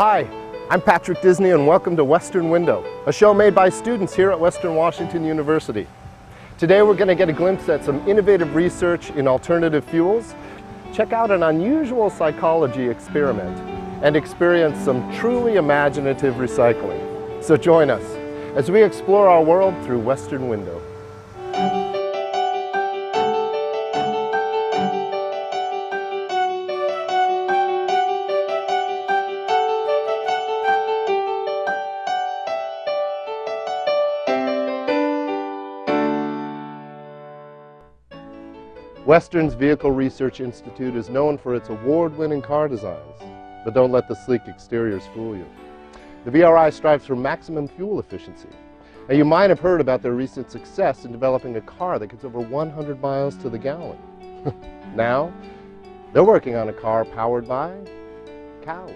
Hi, I'm Patrick Disney and welcome to Western Window, a show made by students here at Western Washington University. Today we're going to get a glimpse at some innovative research in alternative fuels, check out an unusual psychology experiment, and experience some truly imaginative recycling. So join us as we explore our world through Western Window. Western's Vehicle Research Institute is known for its award-winning car designs, but don't let the sleek exteriors fool you. The VRI strives for maximum fuel efficiency. Now, you might have heard about their recent success in developing a car that gets over 100 miles to the gallon. Now, they're working on a car powered by cows.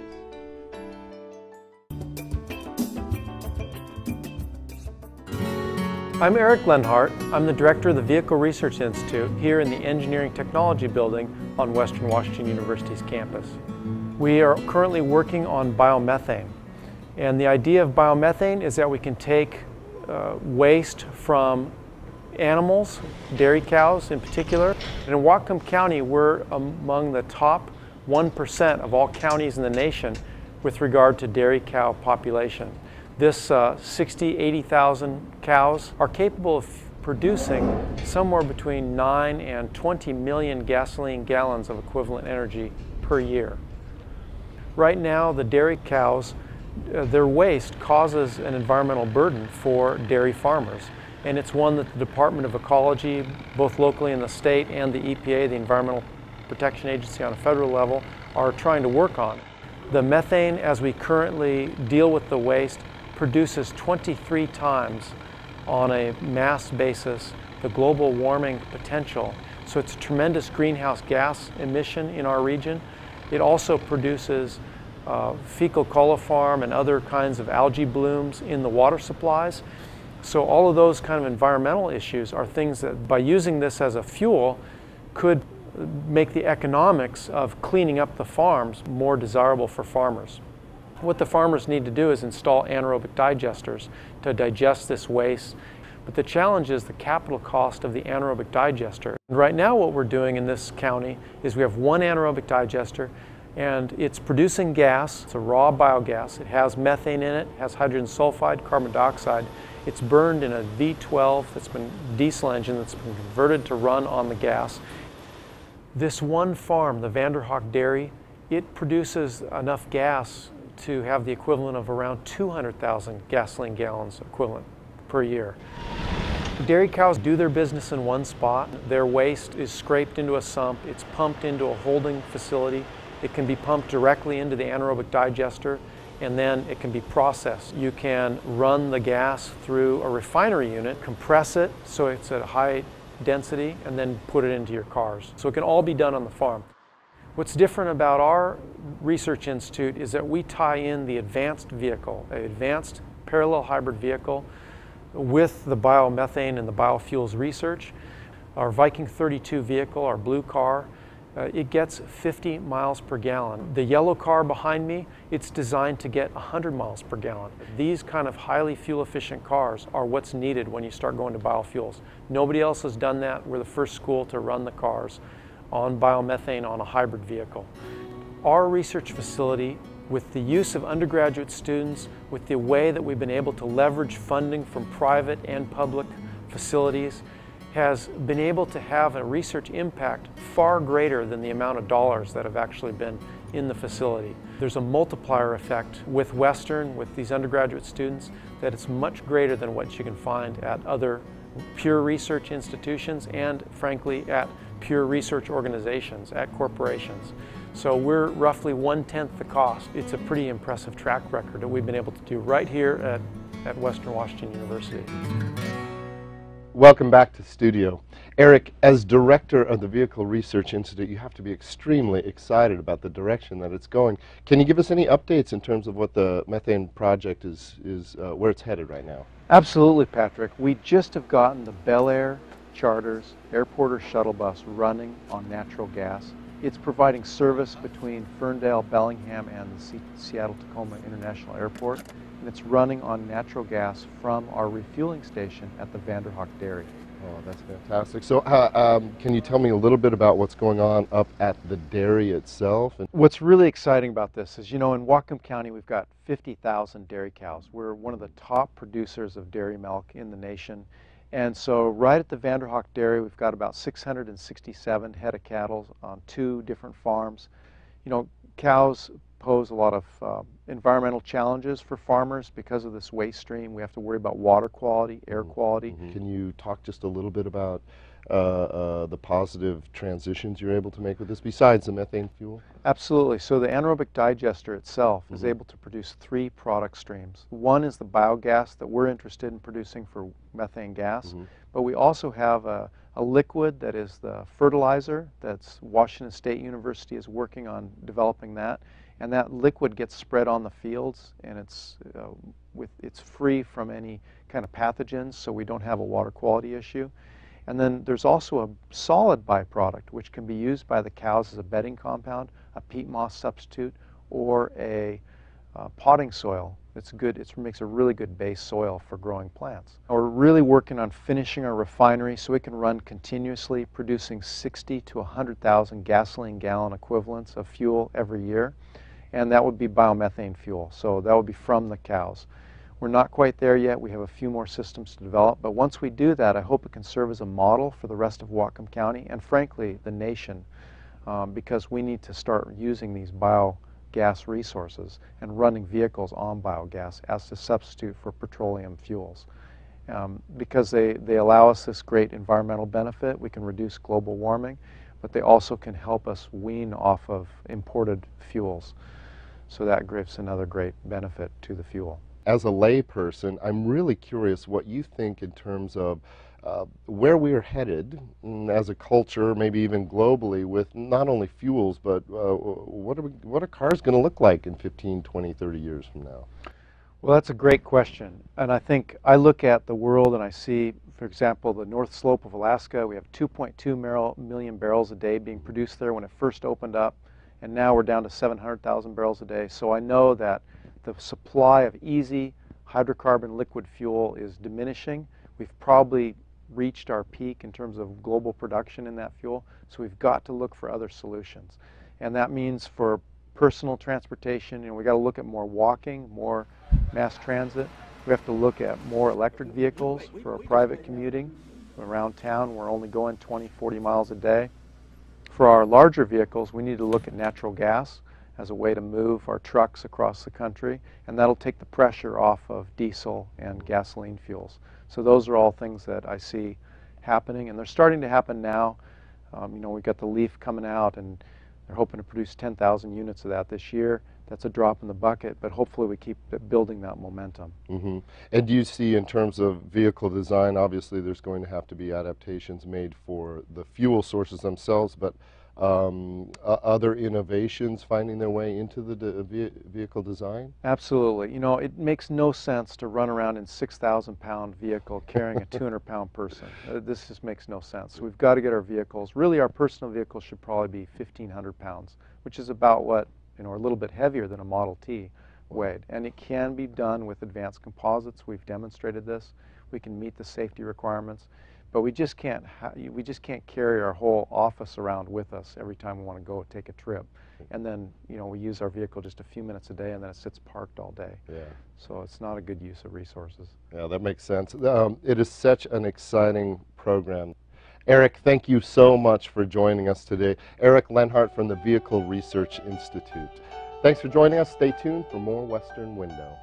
I'm Eric Lenhart. I'm the director of the Vehicle Research Institute here in the Engineering Technology Building on Western Washington University's campus. We are currently working on biomethane. And the idea of biomethane is that we can take waste from animals, dairy cows in particular. And in Whatcom County, we're among the top 1% of all counties in the nation with regard to dairy cow population. This 80,000 cows are capable of producing somewhere between 9 and 20 million gasoline gallons of equivalent energy per year. Right now, the dairy cows, their waste causes an environmental burden for dairy farmers, and it's one that the Department of Ecology, both locally in the state, and the EPA, the Environmental Protection Agency on a federal level, are trying to work on. The methane, as we currently deal with the waste, produces 23 times on a mass basis the global warming potential. So it's a tremendous greenhouse gas emission in our region. It also produces fecal coliform and other kinds of algae blooms in the water supplies. So all of those kind of environmental issues are things that, by using this as a fuel, could make the economics of cleaning up the farms more desirable for farmers. What the farmers need to do is install anaerobic digesters to digest this waste. But the challenge is the capital cost of the anaerobic digester. Right now what we're doing in this county is we have one anaerobic digester, and it's producing gas. It's a raw biogas. It has methane in it, has hydrogen sulfide, carbon dioxide. It's burned in a V12 that's been diesel engine that's been converted to run on the gas. This one farm, the Vanderhoek Dairy, it produces enough gas to have the equivalent of around 200,000 gasoline gallons equivalent per year. Dairy cows do their business in one spot. Their waste is scraped into a sump. It's pumped into a holding facility. It can be pumped directly into the anaerobic digester, and then it can be processed. You can run the gas through a refinery unit, compress it so it's at a high density, and then put it into your cars. So it can all be done on the farm. What's different about our research institute is that we tie in the advanced vehicle, an advanced parallel hybrid vehicle, with the biomethane and the biofuels research. Our Viking 32 vehicle, our blue car, it gets 50 miles per gallon. The yellow car behind me, it's designed to get 100 miles per gallon. These kind of highly fuel efficient cars are what's needed when you start going to biofuels. Nobody else has done that. We're the first school to run the cars on biomethane on a hybrid vehicle. Our research facility, with the use of undergraduate students, with the way that we've been able to leverage funding from private and public facilities, has been able to have a research impact far greater than the amount of dollars that have actually been in the facility. There's a multiplier effect with Western, with these undergraduate students, that it's much greater than what you can find at other pure research institutions and, frankly, at pure research organizations, at corporations. So we're roughly 1/10 the cost. It's a pretty impressive track record that we've been able to do right here at Western Washington University. Welcome back to the studio. Eric, as director of the Vehicle Research Institute, you have to be extremely excited about the direction that it's going. Can you give us any updates in terms of what the methane project is where it's headed right now? Absolutely, Patrick. We just have gotten the Bel Air Charters Airporter shuttle bus running on natural gas. It's providing service between Ferndale, Bellingham, and the Seattle-Tacoma International Airport, and it's running on natural gas from our refueling station at the Vanderhoek Dairy. Oh, that's fantastic. So can you tell me a little bit about what's going on up at the dairy itself? What's really exciting about this is, you know, in Whatcom County we've got 50,000 dairy cows. We're one of the top producers of dairy milk in the nation. And so right at the Vanderhoek Dairy we've got about 667 head of cattle on 2 different farms. You know, cows pose a lot of environmental challenges for farmers because of this waste stream. We have to worry about water quality, air quality. Can you talk just a little bit about the positive transitions you're able to make with this besides the methane fuel? Absolutely. So the anaerobic digester itself is able to produce 3 product streams. One is the biogas that we're interested in producing for methane gas, but we also have a liquid that is the fertilizer that's Washington State University is working on developing that, and that liquid gets spread on the fields, and it's free from any kind of pathogens, so we don't have a water quality issue. And then there's also a solid byproduct which can be used by the cows as a bedding compound, a peat moss substitute, or a potting soil. It's good. It makes a really good base soil for growing plants. We're really working on finishing our refinery so it can run continuously, producing 60 to 100,000 gasoline gallon equivalents of fuel every year, and that would be biomethane fuel. So that would be from the cows. We're not quite there yet. We have a few more systems to develop, but once we do that, I hope it can serve as a model for the rest of Whatcom County and, frankly, the nation, because we need to start using these biogas resources and running vehicles on biogas as a substitute for petroleum fuels. Because they allow us this great environmental benefit. We can reduce global warming, but they also can help us wean off of imported fuels. So that gives another great benefit to the fuel. As a layperson, I'm really curious what you think in terms of where we are headed as a culture, maybe even globally, with not only fuels, but what are cars going to look like in 15, 20, 30 years from now? Well, that's a great question. And I think I look at the world and I see, for example, the North Slope of Alaska. We have 2.2 million barrels a day being produced there when it first opened up. And now we're down to 700,000 barrels a day. So I know that the supply of easy hydrocarbon liquid fuel is diminishing. We've probably reached our peak in terms of global production in that fuel, so we've got to look for other solutions. And that means for personal transportation, you know, we've got to look at more walking, more mass transit. We have to look at more electric vehicles for our private commuting. Around town, we're only going 20, 40 miles a day. For our larger vehicles, we need to look at natural gas as a way to move our trucks across the country, and that'll take the pressure off of diesel and gasoline fuels. So those are all things that I see happening, and they're starting to happen now. You know, we've got the Leaf coming out, and they're hoping to produce 10,000 units of that this year. That's a drop in the bucket, but hopefully we keep building that momentum. And do you see, in terms of vehicle design, obviously there's going to have to be adaptations made for the fuel sources themselves, but other innovations finding their way into the vehicle design? Absolutely. You know, it makes no sense to run around in a 6,000-pound vehicle carrying a 200-pound person. This just makes no sense. So we've got to get our vehicles, really our personal vehicles should probably be 1,500 pounds, which is about what, you know, a little bit heavier than a Model T weighed. And it can be done with advanced composites. We've demonstrated this. We can meet the safety requirements. But we just can't carry our whole office around with us every time we want to go take a trip. And then, you know, we use our vehicle just a few minutes a day, and then it sits parked all day. Yeah. So it's not a good use of resources. Yeah, that makes sense. It is such an exciting program. Eric, thank you so much for joining us today. Eric Lenhart from the Vehicle Research Institute. Thanks for joining us. Stay tuned for more Western Window.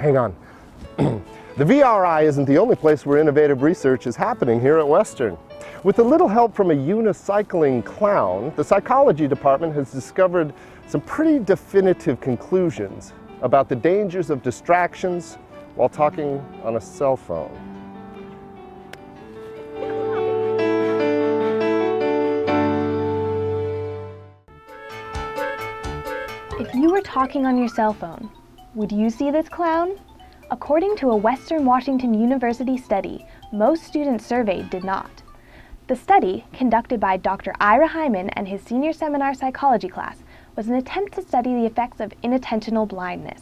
hang on. The VRI isn't the only place where innovative research is happening here at Western. With a little help from a unicycling clown, the psychology department has discovered some pretty definitive conclusions about the dangers of distractions while talking on a cell phone. If you were talking on your cell phone, would you see this clown? According to a Western Washington University study, most students surveyed did not. The study, conducted by Dr. Ira Hyman and his senior seminar psychology class, was an attempt to study the effects of inattentional blindness.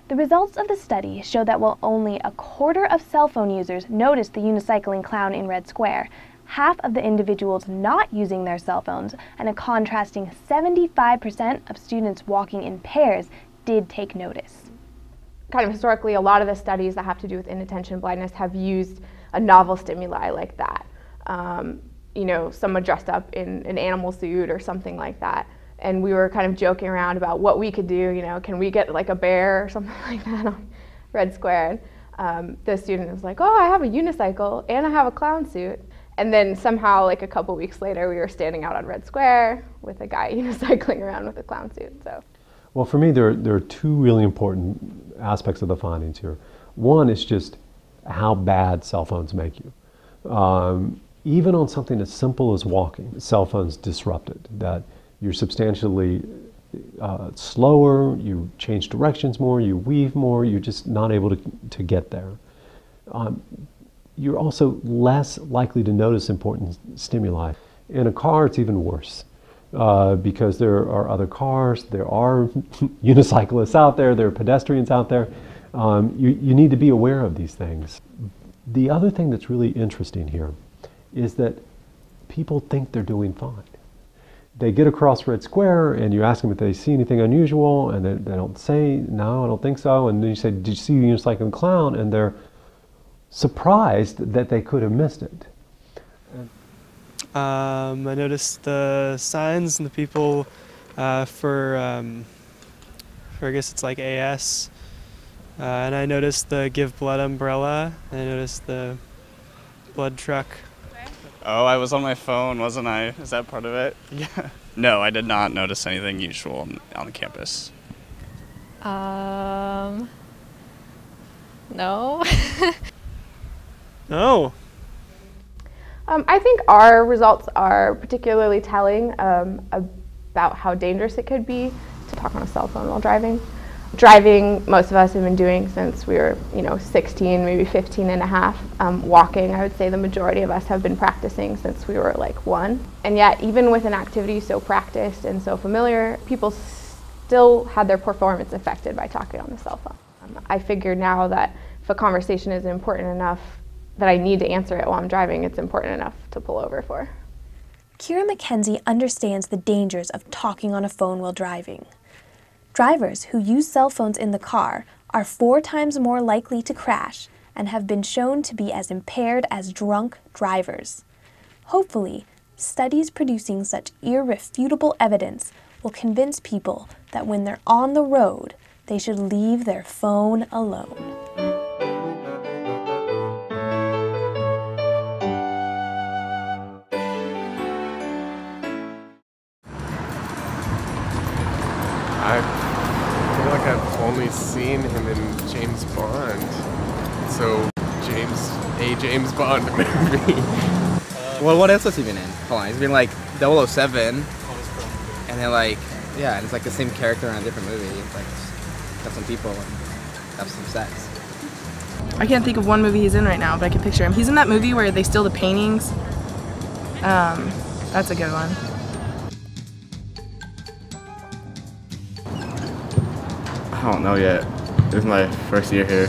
The results of the study show that while only a quarter of cell phone users noticed the unicycling clown in Red Square, half of the individuals not using their cell phones and a contrasting 75% of students walking in pairs did take notice. Kind of historically, a lot of the studies that have to do with inattention blindness have used a novel stimuli like that. You know, someone dressed up in an animal suit or something like that. And we were kind of joking around about what we could do, you know, can we get like a bear or something like that on Red Square? And the student was like, oh, I have a unicycle and I have a clown suit. And then somehow, like a couple weeks later, we were standing out on Red Square with a guy unicycling around with a clown suit. So. Well, for me, there are two really important aspects of the findings here. One is just how bad cell phones make you. Even on something as simple as walking, cell phones disrupted, that you're substantially slower, you change directions more, you weave more, you're just not able to get there. You're also less likely to notice important stimuli. In a car, it's even worse. Because there are other cars, there are unicyclists out there, there are pedestrians out there. You need to be aware of these things. The other thing that's really interesting here is that people think they're doing fine. They get across Red Square and you ask them if they see anything unusual and they don't say, no, I don't think so. And then you say, did you see the unicycling clown? And they're surprised that they could have missed it. I noticed the signs and the people for I guess it's like AS, and I noticed the Give Blood umbrella, and I noticed the blood truck. Oh, I was on my phone, wasn't I? Is that part of it? Yeah. No, I did not notice anything usual on the campus. No. No. I think our results are particularly telling about how dangerous it could be to talk on a cell phone while driving. Driving, most of us have been doing since we were, 16, maybe 15 and a half. Walking, I would say the majority of us have been practicing since we were like 1. And yet, even with an activity so practiced and so familiar, people still had their performance affected by talking on the cell phone. I figure now that if a conversation is important enough that I need to answer it while I'm driving, it's important enough to pull over for. Kira McKenzie understands the dangers of talking on a phone while driving. Drivers who use cell phones in the car are 4 times more likely to crash and have been shown to be as impaired as drunk drivers. Hopefully, studies producing such irrefutable evidence will convince people that when they're on the road, they should leave their phone alone. I feel like I've only seen him in James Bond. So, James Bond movie. Well, what else has he been in? Hold on, he's been like 007. And then yeah, and it's like the same character in a different movie. It's like, got some people and have some sex. I can't think of one movie he's in right now, but I can picture him. He's in that movie where they steal the paintings. That's a good one. I don't know yet. This is my first year here,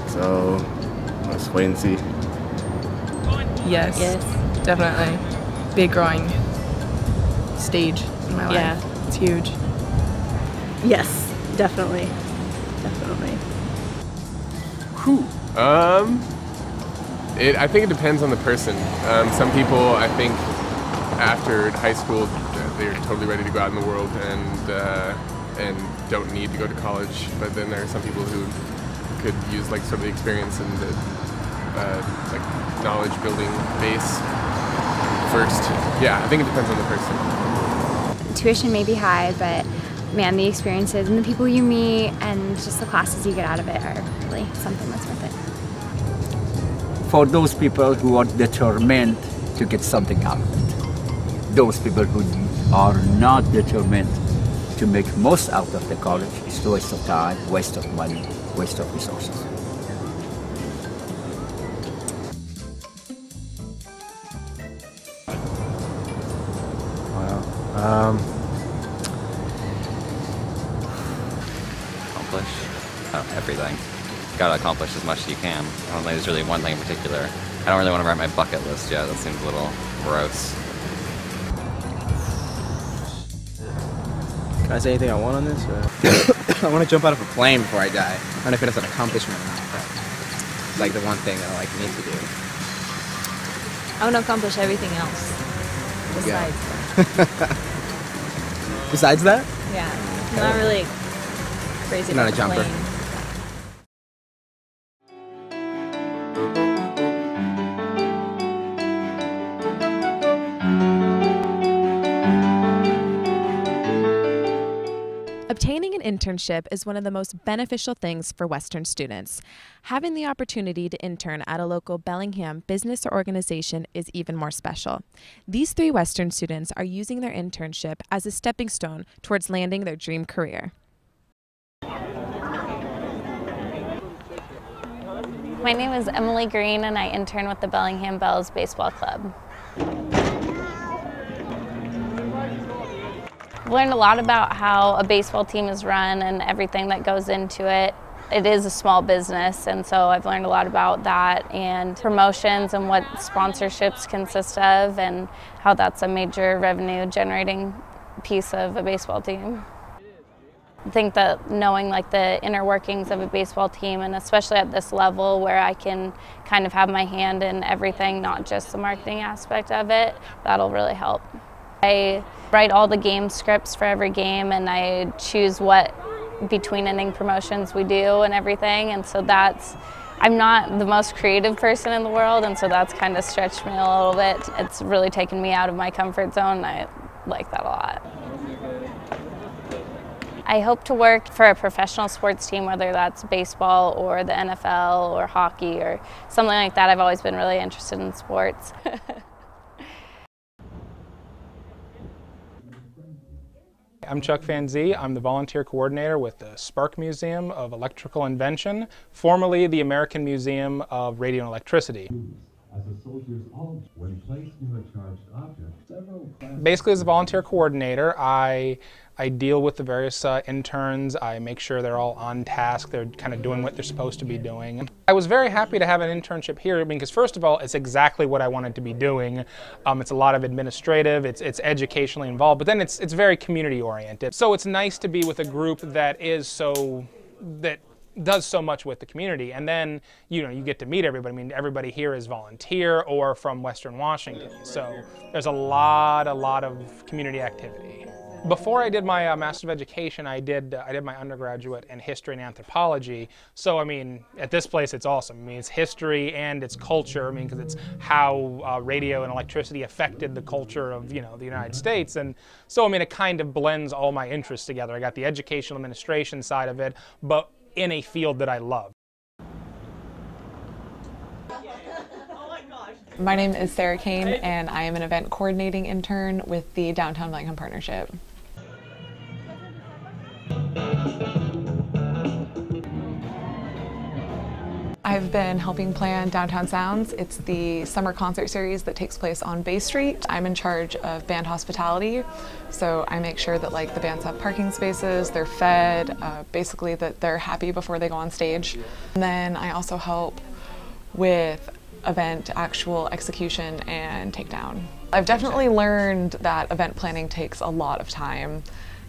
so let's wait and see. Yes, definitely. Big growing stage in my life. Yeah. It's huge. Yes, definitely. Definitely. Whew. I think it depends on the person. Some people, I think, after high school, they're totally ready to go out in the world and and don't need to go to college, but then there are some people who could use like sort of the experience and the like knowledge building base first. Yeah, I think it depends on the person. Tuition may be high, but man, the experiences and the people you meet and just the classes you get out of it are really something that's worth it. For those people who are determined to get something out of it. Those people who are not determined to make most out of the college, it's a waste of time, waste of money, waste of resources. Wow. Accomplish everything. Gotta accomplish as much as you can. I don't think there's really one thing in particular. I don't really want to write my bucket list yet. That seems a little gross. Can I say anything I want on this? Or? I want to jump out of a plane before I die. I don't know if it's an accomplishment or not, but it's like the one thing that I like need to do. I want to accomplish everything else. Besides that. Besides that? Yeah. I'm not really crazy You're about not a jumper. plane. Obtaining an internship is one of the most beneficial things for Western students. Having the opportunity to intern at a local Bellingham business or organization is even more special. These 3 Western students are using their internship as a stepping stone towards landing their dream career. My name is Emily Green and I intern with the Bellingham Bells Baseball Club. I've learned a lot about how a baseball team is run and everything that goes into it. It is a small business, and so I've learned a lot about that and promotions and what sponsorships consist of and how that's a major revenue generating piece of a baseball team. I think that knowing like the inner workings of a baseball team, and especially at this level where I can kind of have my hand in everything, not just the marketing aspect of it, that'll really help. I write all the game scripts for every game, and I choose what between inning promotions we do and everything, and so I'm not the most creative person in the world, and so that's kind of stretched me a little bit. It's really taken me out of my comfort zone, and I like that a lot. I hope to work for a professional sports team, whether that's baseball or the NFL or hockey or something like that. I've always been really interested in sports. I'm Chuck Van Zee. I'm the volunteer coordinator with the Spark Museum of Electrical Invention, formerly the American Museum of Radio and Electricity. Basically, as a volunteer coordinator, I deal with the various interns. I make sure they're all on task. They're kind of doing what they're supposed to be doing. I was very happy to have an internship here because, first of all, it's exactly what I wanted to be doing. It's a lot of administrative, it's educationally involved, but then it's very community oriented. So it's nice to be with a group that does so much with the community, and then you get to meet everybody. I mean, everybody here is volunteer or from Western Washington, so there's a lot of community activity. Before I did my Master of Education, I did my undergraduate in history and anthropology. So I mean, at this place, it's awesome. I mean, it's history and it's culture. I mean, because it's how radio and electricity affected the culture of the United States, and so I mean, it kind of blends all my interests together. I got the educational administration side of it, but in a field that I love. My name is Sarah Kane, and I am an event coordinating intern with the Downtown Bellingham Partnership. I've been helping plan Downtown Sounds. It's the summer concert series that takes place on Bay Street. I'm in charge of band hospitality, so I make sure that the bands have parking spaces, they're fed, basically that they're happy before they go on stage. And then I also help with event actual execution and takedown. I've definitely learned that event planning takes a lot of time,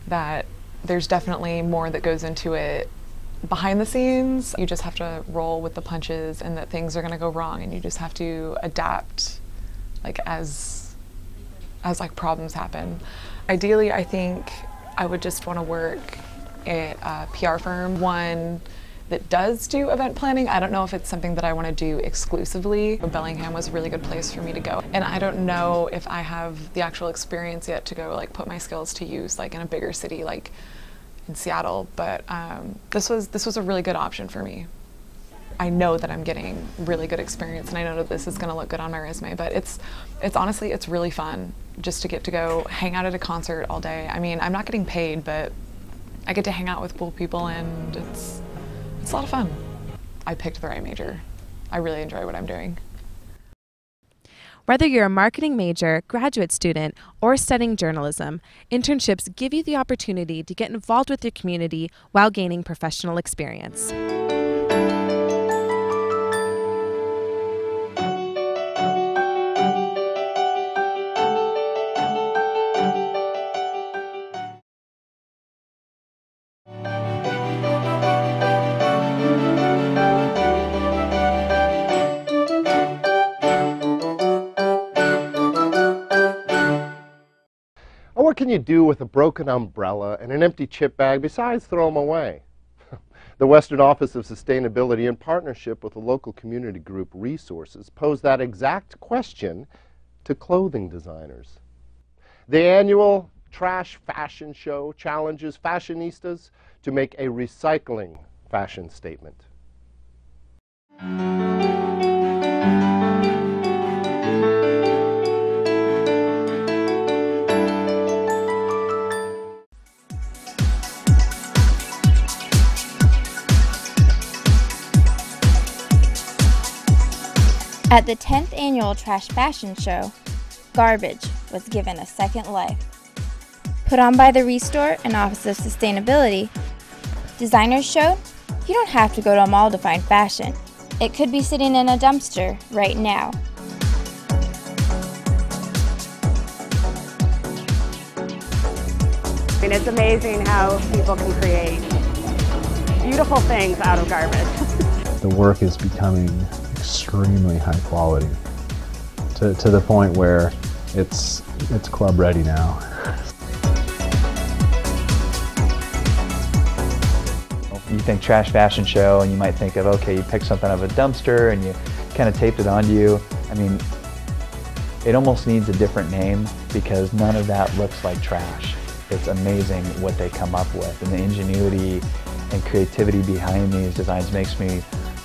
that there's definitely more that goes into it behind the scenes. You just have to roll with the punches, and that things are going to go wrong, and you just have to adapt as problems happen. Ideally, I think I would just want to work at a PR firm, one that does do event planning. I don't know if it's something that I want to do exclusively. Bellingham was a really good place for me to go. And I don't know if I have the actual experience yet to go like put my skills to use like in a bigger city like in Seattle, but this was a really good option for me. I know that I'm getting really good experience and I know that this is going to look good on my resume, but it's honestly, it's really fun just to get to go hang out at a concert all day. I mean, I'm not getting paid, but I get to hang out with cool people and it's a lot of fun. I picked the right major. I really enjoy what I'm doing. Whether you're a marketing major, graduate student, or studying journalism, internships give you the opportunity to get involved with your community while gaining professional experience. What can you do with a broken umbrella and an empty chip bag besides throw them away? The Western Office of Sustainability, in partnership with the local community group Resources, posed that exact question to clothing designers. The annual Trash Fashion Show challenges fashionistas to make a recycling fashion statement. At the 10th Annual Trash Fashion Show, garbage was given a second life. Put on by the Restore and Office of Sustainability, designers showed you don't have to go to a mall to find fashion. It could be sitting in a dumpster right now. I mean, it's amazing how people can create beautiful things out of garbage. The work is becoming extremely high quality to the point where it's club ready now. You think trash fashion show and you might think of, okay, you pick something out of a dumpster and you kind of taped it onto you. I mean, it almost needs a different name because none of that looks like trash. It's amazing what they come up with, and the ingenuity and creativity behind these designs makes me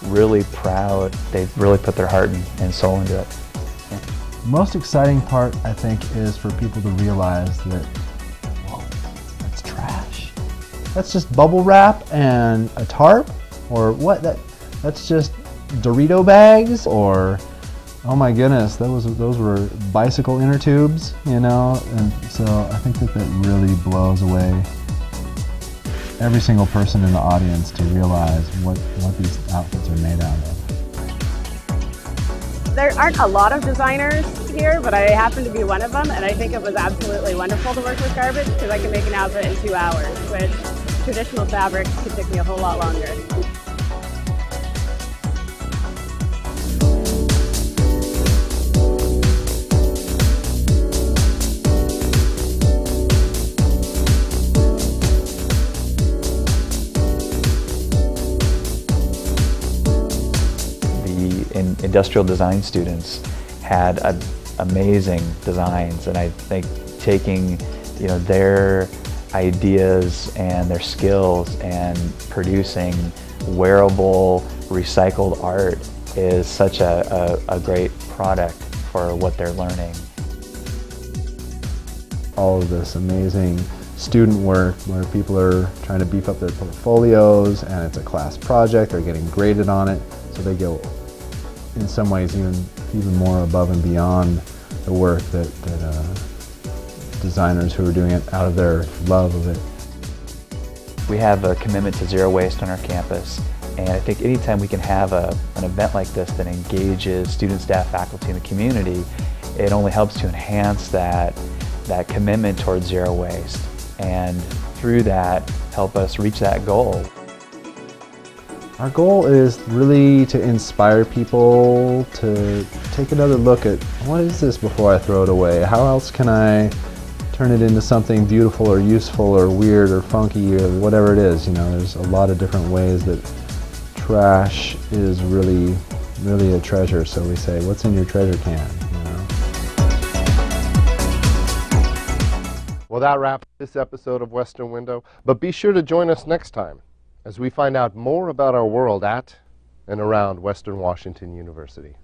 really proud. They've really put their heart and soul into it. Yeah. Most exciting part, I think, is for people to realize that, whoa, that's trash. That's just bubble wrap and a tarp, or what? That's just Dorito bags, or oh my goodness, those were bicycle inner tubes, you know. And so I think that really blows away every single person in the audience to realize what these outfits are made out of. There aren't a lot of designers here, but I happen to be one of them, and I think it was absolutely wonderful to work with garbage because I can make an outfit in 2 hours, which traditional fabrics could take me a whole lot longer. Industrial design students had amazing designs, and I think taking their ideas and their skills and producing wearable recycled art is such a great product for what they're learning. All of this amazing student work where people are trying to beef up their portfolios, and it's a class project, they're getting graded on it, so they go in some ways even more above and beyond the work that designers who are doing it out of their love of it. We have a commitment to zero waste on our campus, and I think anytime we can have an event like this that engages students, staff, faculty, and the community, it only helps to enhance that commitment towards zero waste, and through that help us reach that goal. Our goal is really to inspire people to take another look at what is this before I throw it away? How else can I turn turn it into something beautiful or useful or weird or funky or whatever it is. You know, there's a lot of different ways that trash is really a treasure. So we say, what's in your treasure can? You know? Well, that wraps this episode of Western Window, but be sure to join us next time as we find out more about our world at and around Western Washington University.